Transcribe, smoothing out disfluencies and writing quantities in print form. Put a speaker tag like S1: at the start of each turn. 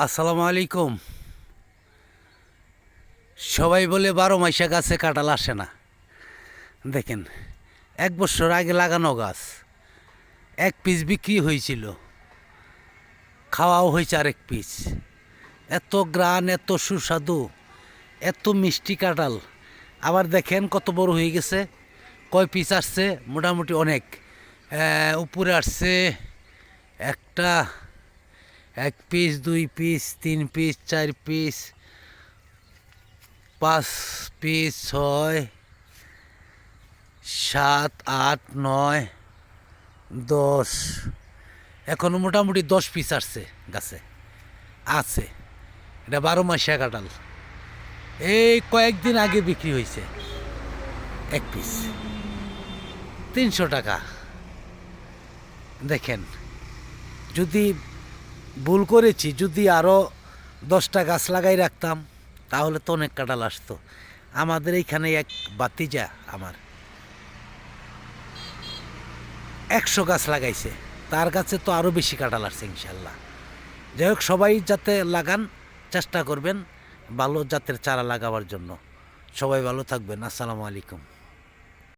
S1: আসসালামু আলাইকুম। সবাই বলে 12 মাসে গাছে কাঁঠাল আসে না। দেখেন, 1 বছর আগে লাগানো গাছ, 1 পিস বিক্রি হয়েছিল, খাওয়াও হয়েছে আরেক পিস। এত গ্রান, এত সুস্বাদু, এত মিষ্টি কাঁঠাল। আবার দেখেন কত বড় হয়ে গেছে। কয় পিস আসছে? মোটামুটি অনেক। উপরে আসছে একটা, 1 piece, 2 piece, 3 piece, 4 piece, 5 piece, 6, 7, 8, 9, 10। এখনো মোটামুটি 10 পিস আসছে গাছে, আছে। এটা 12 মাসিয়া কাঁঠাল। এই কয়েকদিন আগে বিক্রি হয়েছে 1 পিস 300 টাকা। দেখেন, যদি ভুল করেছি, যদি আরও 10টা গাছ লাগাই রাখতাম তাহলে তো অনেক কাঁঠাল আসতো। আমাদের এইখানে এক বাতিজা আমার 100 গাছ লাগাইছে, তার কাছে তো আরও বেশি কাঁঠাল আসছে ইনশাল্লাহ। যাই হোক, সবাই যাতে লাগান, চেষ্টা করবেন ভালো জাতের চারা লাগাবার জন্য। সবাই ভালো থাকবেন। আসসালামু আলাইকুম।